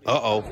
Uh-oh.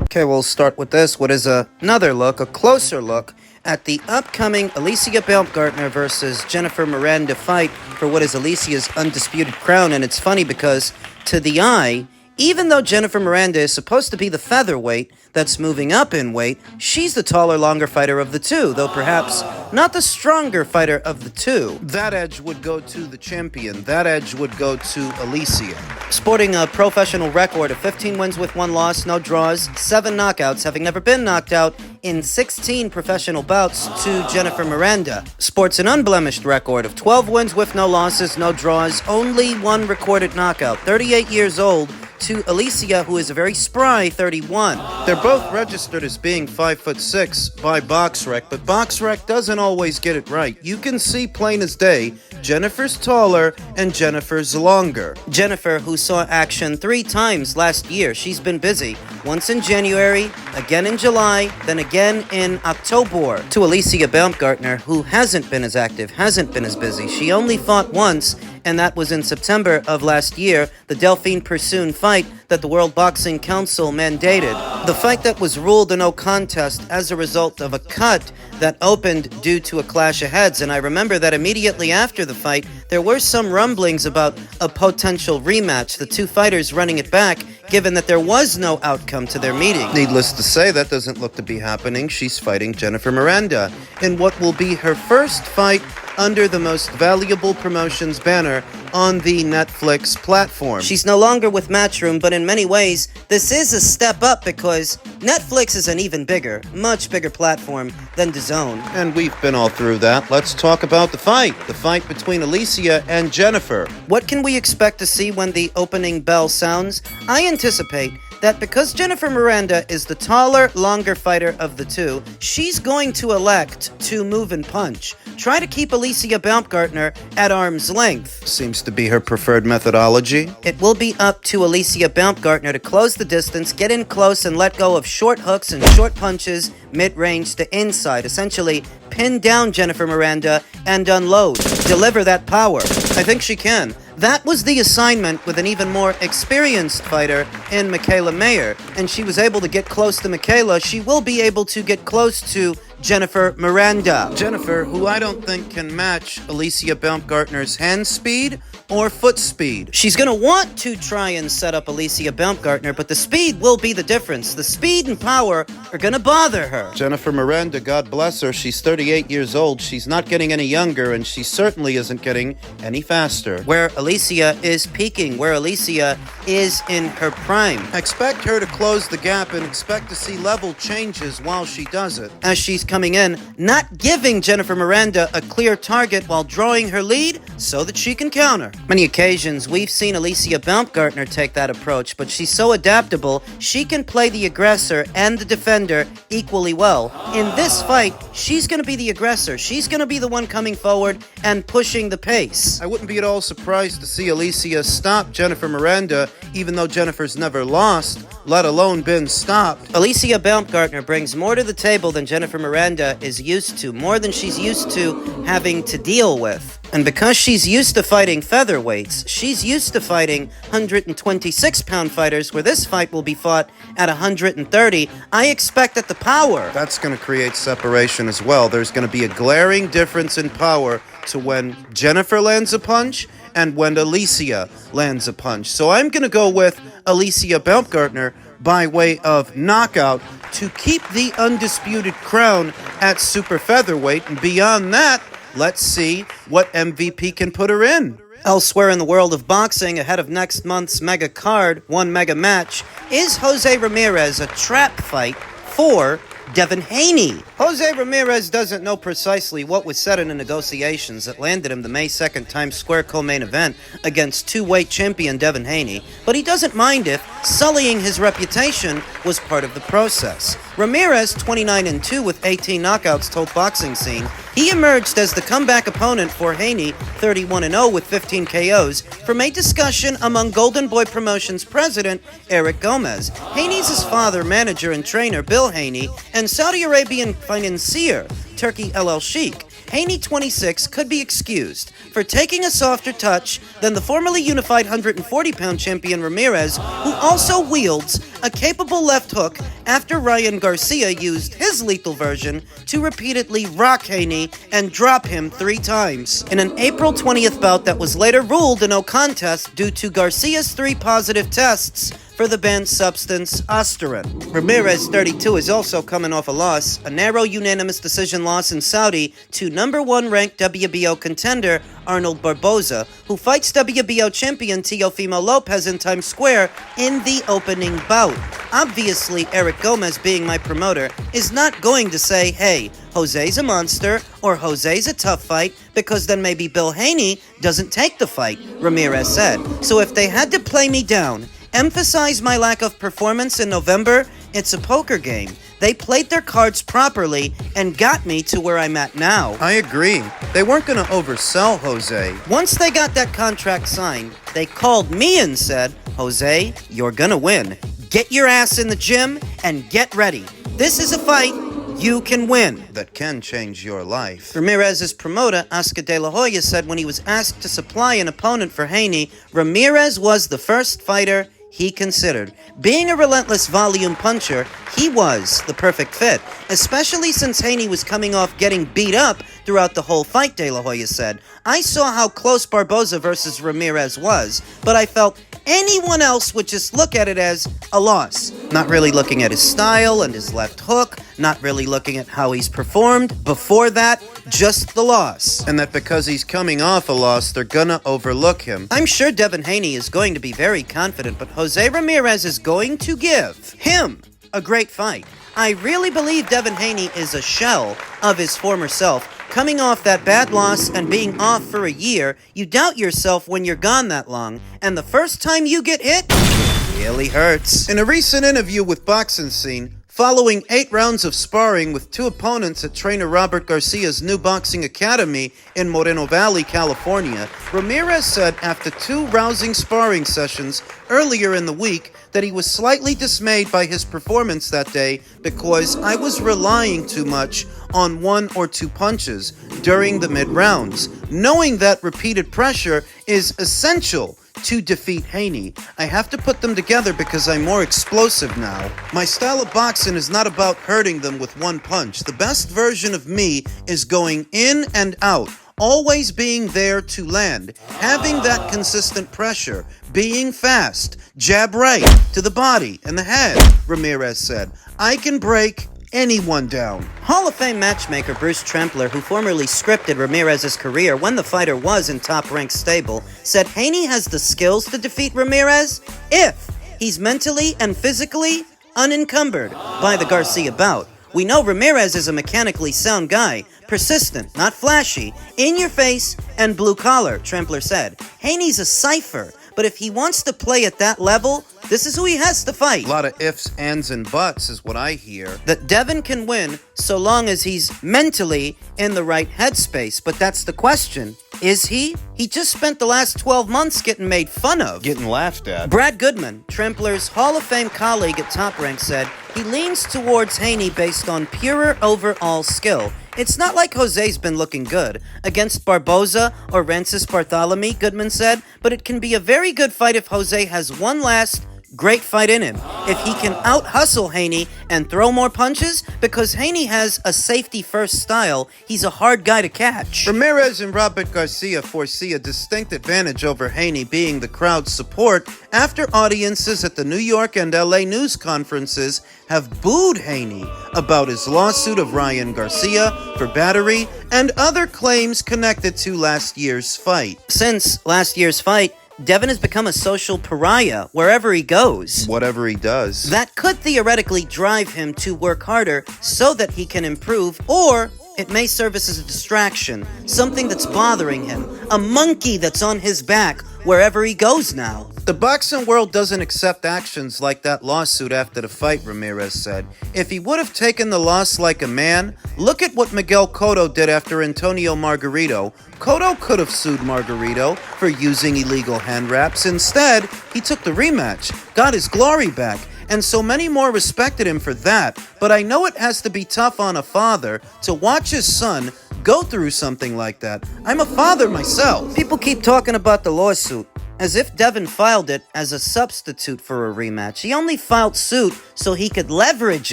Okay, we'll start with this. What is another look, a closer look, at the upcoming Alycia Baumgardner versus Jennifer Miranda fight for what is Alicia's undisputed crown. And it's funny because, to the eye, even though Jennifer Miranda is supposed to be the featherweight that's moving up in weight, she's the taller, longer fighter of the two, though perhaps not the stronger fighter of the two. That edge would go to the champion. That edge would go to Alycia. Sporting a professional record of 15 wins with 1 loss, no draws, 7 knockouts, having never been knocked out in 16 professional bouts to Jennifer Miranda. Sports an unblemished record of 12 wins with no losses, no draws, only 1 recorded knockout. 38 years old, to Alycia, who is a very spry 31. They're both registered as being 5'6" by BoxRec, but BoxRec doesn't always get it right. You can see plain as day, Jennifer's taller and Jennifer's longer. Jennifer, who saw action 3 times last year, she's been busy. Once in January, again in July, then again in October. To Alycia Baumgardner, who hasn't been as active, hasn't been as busy. She only fought once, and that was in September of last year, the Delphine Persoon fight that the World Boxing Council mandated. The fight that was ruled a no contest as a result of a cut that opened due to a clash of heads. And I remember that immediately after the fight, there were some rumblings about a potential rematch, the two fighters running it back, given that there was no outcome to their meeting. Needless to say, that doesn't look to be happening. She's fighting Jennifer Miranda in what will be her first fight under the most valuable promotions banner on the Netflix platform. She's no longer with Matchroom, but in many ways, this is a step up because Netflix is an even bigger, much bigger platform than DAZN. And we've been all through that. Let's talk about the fight between Alycia and Jennifer. What can we expect to see when the opening bell sounds? I anticipate that because Jennifer Miranda is the taller, longer fighter of the two, she's going to elect to move and punch. Try to keep Alycia Baumgardner at arm's length. Seems to be her preferred methodology. It will be up to Alycia Baumgardner to close the distance, get in close, and let go of short hooks and short punches, mid-range to inside. Essentially, pin down Jennifer Miranda and unload. Deliver that power. I think she can. That was the assignment with an even more experienced fighter in Michaela Mayer, and she was able to get close to Michaela. She will be able to get close to Jennifer Miranda. Jennifer, who I don't think can match Alycia Baumgardner's hand speed or foot speed. She's going to want to try and set up Alycia Baumgardner, but the speed will be the difference. The speed and power are going to bother her. Jennifer Miranda, God bless her, she's 38 years old. She's not getting any younger, and she certainly isn't getting any faster. Where Alycia is peaking, where Alycia is in her prime. Expect her to close the gap and expect to see level changes while she does it. As she's coming in, not giving Jennifer Miranda a clear target while drawing her lead so that she can counter. Many occasions, we've seen Alycia Baumgardner take that approach, but she's so adaptable, she can play the aggressor and the defender equally well. In this fight, she's going to be the aggressor. She's going to be the one coming forward and pushing the pace. I wouldn't be at all surprised to see Alycia stop Jennifer Miranda, even though Jennifer's never lost, let alone been stopped. Alycia Baumgardner brings more to the table than Jennifer Miranda is used to, more than she's used to having to deal with. And because she's used to fighting featherweights, she's used to fighting 126-pound fighters, where this fight will be fought at 130, I expect that the power, that's going to create separation as well. There's going to be a glaring difference in power to when Jennifer lands a punch and when Alycia lands a punch. So I'm going to go with Alycia Baumgardner by way of knockout to keep the undisputed crown at super featherweight. And beyond that, let's see what MVP can put her in. Elsewhere in the world of boxing, ahead of next month's mega card, one mega match, is Jose Ramirez a trap fight for Devin Haney? Jose Ramirez doesn't know precisely what was said in the negotiations that landed him the May 2nd Times Square co-main event against two-weight champion Devin Haney, but he doesn't mind if sullying his reputation was part of the process. Ramirez, 29-2 with 18 knockouts, told Boxing Scene he emerged as the comeback opponent for Haney, 31-0 with 15 KOs, from a discussion among Golden Boy Promotions president Eric Gomez. Haney's his father, manager, and trainer Bill Haney, and Saudi Arabian financier Turki El Sheikh. Haney, 26, could be excused for taking a softer touch than the formerly unified 140-pound champion Ramirez, who also wields a capable left hook after Ryan Garcia used his lethal version to repeatedly rock Haney and drop him 3 times in an April 20th bout that was later ruled a no contest due to Garcia's 3 positive tests for the banned substance Osterin. Ramirez, 32, is also coming off a loss, a narrow unanimous decision loss in Saudi to number 1 ranked WBO contender Arnold Barboza, who fights WBO champion Teofimo Lopez in Times Square in the opening bout. Obviously, Eric Gomez, being my promoter, is not going to say, hey, Jose's a monster or Jose's a tough fight, because then maybe Bill Haney doesn't take the fight, Ramirez said. So if they had to play me down, emphasize my lack of performance in November, it's a poker game. They played their cards properly and got me to where I'm at now. I agree. They weren't going to oversell Jose. Once they got that contract signed, they called me and said, Jose, you're going to win. Get your ass in the gym and get ready. This is a fight you can win. That can change your life. Ramirez's promoter, Oscar De La Hoya, said when he was asked to supply an opponent for Haney, Ramirez was the first fighter he considered. Being a relentless volume puncher, he was the perfect fit, especially since Haney was coming off getting beat up throughout the whole fight, De La Hoya said. I saw how close Barboza versus Ramirez was, but I felt anyone else would just look at it as a loss. Not really looking at his style and his left hook, not really looking at how he's performed before that, just the loss. And that because he's coming off a loss, they're gonna overlook him. I'm sure Devin Haney is going to be very confident, but Jose Ramirez is going to give him a great fight. I really believe Devin Haney is a shell of his former self. Coming off that bad loss and being off for a year, you doubt yourself when you're gone that long, and the first time you get hit, it really hurts. In a recent interview with Boxing Scene, following 8 rounds of sparring with 2 opponents at trainer Robert Garcia's new boxing academy in Moreno Valley, California, Ramirez said after 2 rousing sparring sessions earlier in the week that he was slightly dismayed by his performance that day because I was relying too much on 1 or 2 punches during the mid-rounds. Knowing that repeated pressure is essential to defeat Haney, I have to put them together because I'm more explosive now. My style of boxing is not about hurting them with 1 punch. The best version of me is going in and out, always being there to land, having that consistent pressure, being fast, jab right to the body and the head, Ramirez said. I can break anyone down. Hall of Fame matchmaker Bruce Trempler, who formerly scripted Ramirez's career when the fighter was in top-ranked stable, said Haney has the skills to defeat Ramirez if he's mentally and physically unencumbered by the Garcia bout. We know Ramirez is a mechanically sound guy, persistent, not flashy, in your face, and blue collar, Trempler said. Haney's a cipher, but if he wants to play at that level, this is who he has to fight. A lot of ifs, ands, and buts is what I hear. That Devin can win so long as he's mentally in the right headspace, but that's the question. Is he? He just spent the last 12 months getting made fun of. Getting laughed at. Brad Goodman, Trempler's Hall of Fame colleague at Top Rank, said he leans towards Haney based on purer overall skill. It's not like Jose's been looking good against Barboza or Rancis Bartholomew, Goodman said, but it can be a very good fight if Jose has one last great fight in him. If he can out-hustle Haney and throw more punches, because Haney has a safety-first style, he's a hard guy to catch. Ramirez and Robert Garcia foresee a distinct advantage over Haney being the crowd's support after audiences at the New York and LA news conferences have booed Haney about his lawsuit of Ryan Garcia for battery and other claims connected to last year's fight. Since last year's fight, Devin has become a social pariah wherever he goes. Whatever he does. That could theoretically drive him to work harder so that he can improve, or it may serve as a distraction, something that's bothering him, a monkey that's on his back wherever he goes now. The boxing world doesn't accept actions like that lawsuit after the fight, Ramirez said. If he would have taken the loss like a man, look at what Miguel Cotto did after Antonio Margarito. Cotto could have sued Margarito for using illegal hand wraps. Instead, he took the rematch, got his glory back, and so many more respected him for that. But I know it has to be tough on a father to watch his son go through something like that. I'm a father myself. People keep talking about the lawsuit as if Devin filed it as a substitute for a rematch. He only filed suit so he could leverage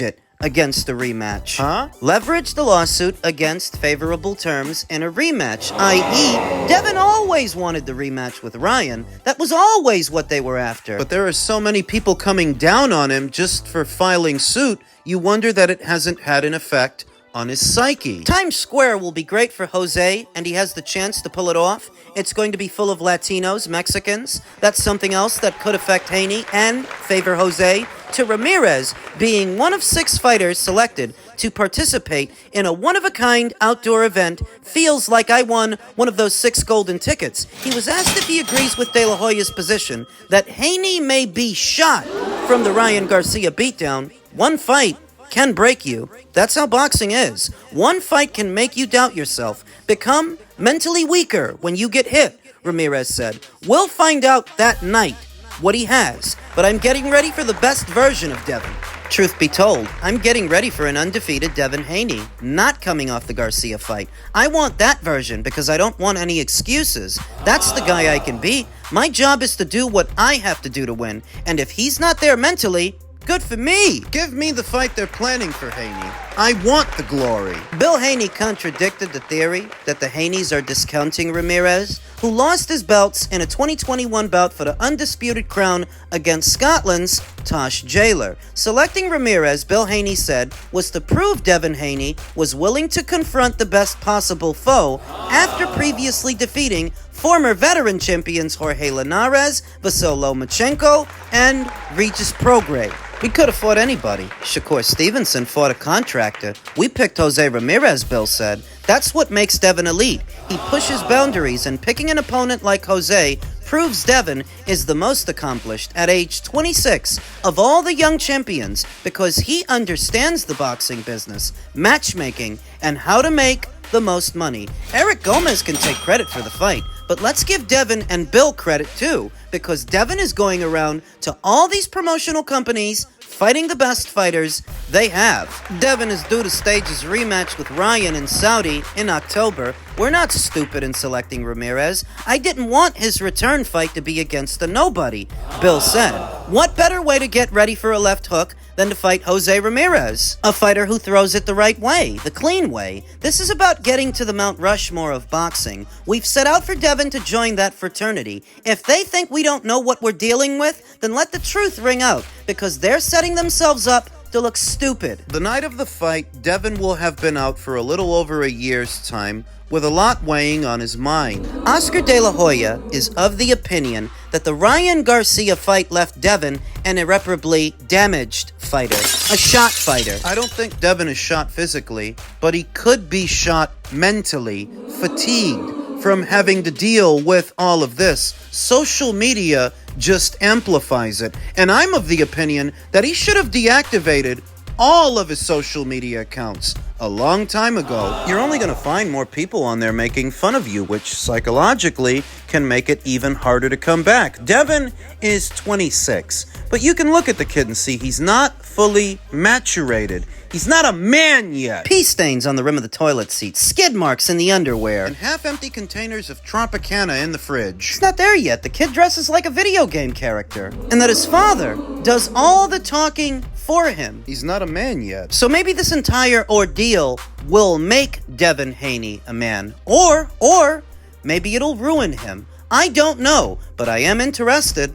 it against a rematch. Leverage the lawsuit against favorable terms in a rematch, i.e., Devin always wanted the rematch with Ryan. That was always what they were after. But there are so many people coming down on him just for filing suit, you wonder that it hasn't had an effect on his psyche. Times Square will be great for Jose, and he has the chance to pull it off. It's going to be full of Latinos, Mexicans. That's something else that could affect Haney and favor Jose. To Ramirez, being one of 6 fighters selected to participate in a one-of-a-kind outdoor event feels like I won one of those 6 golden tickets. He was asked if he agrees with De La Hoya's position that Haney may be shot from the Ryan Garcia beatdown. One fight can break you. That's how boxing is. One fight can make you doubt yourself, become mentally weaker when you get hit, Ramirez said. We'll find out that night what he has, but I'm getting ready for the best version of Devin. Truth be told, I'm getting ready for an undefeated Devin Haney, not coming off the Garcia fight. I want that version because I don't want any excuses. That's the guy I can beat. My job is to do what I have to do to win, and if he's not there mentally, good for me. Give me the fight they're planning for Haney. I want the glory. Bill Haney contradicted the theory that the Haneys are discounting Ramirez, who lost his belts in a 2021 bout for the undisputed crown against Scotland's Tosh Jailer. Selecting Ramirez, Bill Haney said, was to prove Devin Haney was willing to confront the best possible foe after previously defeating former veteran champions Jorge Linares, Vasyl Lomachenko, and Regis Prograis. We could have fought anybody. Shakur Stevenson fought a contractor. We picked Jose Ramirez, Bill said. That's what makes Devin elite. He pushes boundaries, and picking an opponent like Jose proves Devin is the most accomplished at age 26 of all the young champions because he understands the boxing business, matchmaking, and how to make the most money. Eric Gomez can take credit for the fight, but let's give Devin and Bill credit too, because Devin is going around to all these promotional companies fighting the best fighters they have. Devin is due to stage his rematch with Ryan in Saudi in October. We're not stupid in selecting Ramirez. I didn't want his return fight to be against a nobody, Bill said. What better way to get ready for a left hook than to fight Jose Ramirez, a fighter who throws it the right way, the clean way. This is about getting to the Mount Rushmore of boxing. We've set out for Devin to join that fraternity. If they think we don't know what we're dealing with, then let the truth ring out, because they're setting themselves up to look stupid. The night of the fight, Devin will have been out for a little over a year's time, with a lot weighing on his mind. Oscar De La Hoya is of the opinion that the Ryan Garcia fight left Devin an irreparably damaged fighter, a shot fighter. I don't think Devin is shot physically, but he could be shot mentally, fatigued from having to deal with all of this. Social media just amplifies it, and I'm of the opinion that he should have deactivated all of his social media accounts a long time ago, you're only going to find more people on there making fun of you, which psychologically can make it even harder to come back. Devin is 26, but you can look at the kid and see he's not fully maturated. He's not a man yet. Pee stains on the rim of the toilet seat, skid marks in the underwear, and half-empty containers of Tropicana in the fridge. He's not there yet. The kid dresses like a video game character. And that his father does all the talking for him. He's not a man yet. So maybe this entire ordeal will make Devin Haney a man. Or maybe it'll ruin him. I don't know, but I am interested.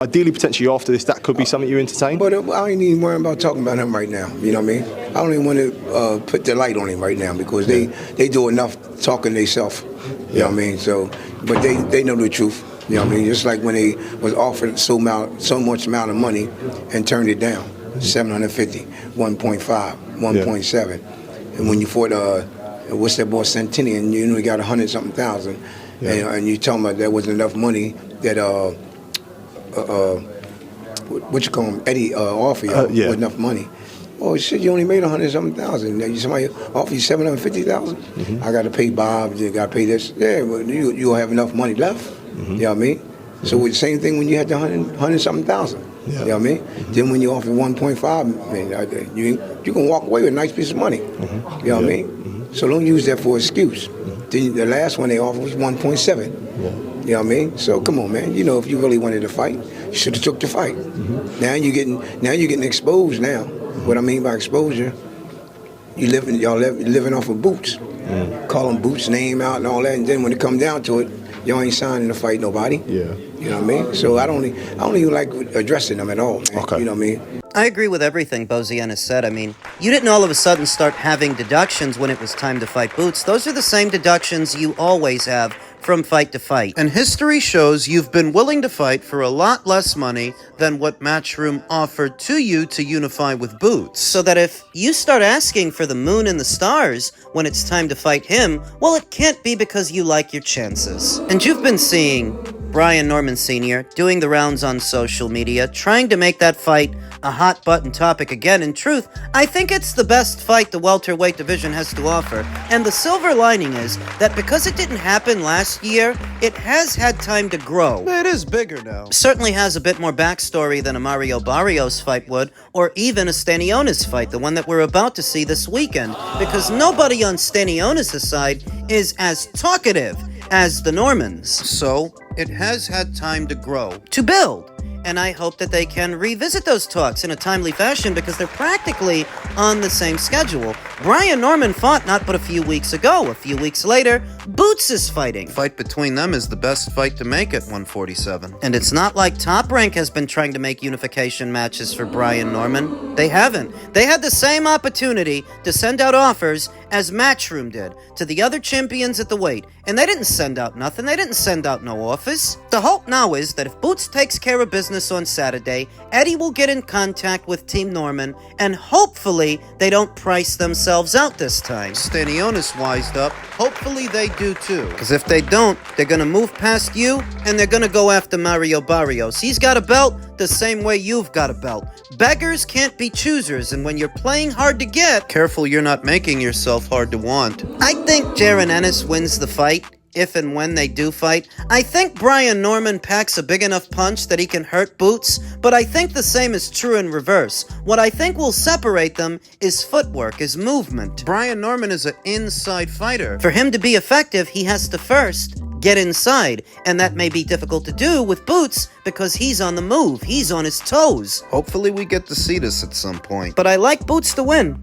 Ideally, potentially after this, that could be something you entertain. But I ain't even worrying about talking about him right now. You know what I mean? I don't even want to put the light on him right now because they do enough talking themselves. You know what I mean? So, but they know the truth. You know what I mean? Just like when they was offered so much amount of money and turned it down, 750, 1.5, 1.7, and when you fought what's that boy Centennial, you know he got 100-something thousand, and you tell me there wasn't enough money that what you call him, Eddie offer you with enough money. Oh shit! You only made 100-something thousand. Somebody offer you 750,000. I got to pay Bob. You got to pay this. Yeah, but you'll have enough money left. You know what I mean? So with the same thing when you had the 100-something thousand. You know what I mean? Then when you offer 1.5, you can walk away with a nice piece of money. You know what I mean? So don't use that for an excuse. Then the last one they offered was 1.7. You know what I mean? So come on, man. You know, if you really wanted to fight, you should have took the fight. Now you're getting exposed. Now, what I mean by exposure, y'all living off of Boots, call them Boots' name out and all that, and then when it come down to it, y'all ain't signing to fight nobody. You know what I mean? So I don't even like addressing them at all, man. Okay. You know what I mean? I agree with everything Bozy Ennis said. I mean, you didn't all of a sudden start having deductions when it was time to fight Boots. Those are the same deductions you always have from fight to fight. And history shows you've been willing to fight for a lot less money than what Matchroom offered to you to unify with Boots. So that if you start asking for the moon and the stars when it's time to fight him, well, it can't be because you like your chances. And you've been seeing Brian Norman Sr. doing the rounds on social media, trying to make that fight a hot-button topic again. In truth, I think it's the best fight the welterweight division has to offer, and the silver lining is that because it didn't happen last year, it has had time to grow. It is bigger now. Certainly has a bit more backstory than a Mario Barrios fight would, or even a Stanionis fight, the one that we're about to see this weekend, because nobody on Stanionis' side is as talkative as the Normans. So, it has had time to grow, to build. And I hope that they can revisit those talks in a timely fashion because they're practically on the same schedule. Brian Norman fought not but a few weeks ago. A few weeks later, Boots is fighting. Fight between them is the best fight to make at 147. And it's not like Top Rank has been trying to make unification matches for Brian Norman. They haven't. They had the same opportunity to send out offers as Matchroom did to the other champions at the weight. And they didn't send out nothing. They didn't send out no offers. The hope now is that if Boots takes care of business on Saturday, Eddie will get in contact with Team Norman, and hopefully they don't price themselves out this time. Stanionis wised up. Hopefully they do too. Because if they don't, they're going to move past you, and they're going to go after Mario Barrios. He's got a belt the same way you've got a belt. Beggars can't be choosers, and when you're playing hard to get, careful you're not making yourself hard to want. I think Jaron Ennis wins the fight. If and when they do fight. I think Brian Norman packs a big enough punch that he can hurt Boots, but I think the same is true in reverse. What I think will separate them is footwork, is movement. Brian Norman is an inside fighter. For him to be effective, he has to first get inside, and that may be difficult to do with Boots because he's on the move, he's on his toes. Hopefully we get to see this at some point. But I like Boots to win.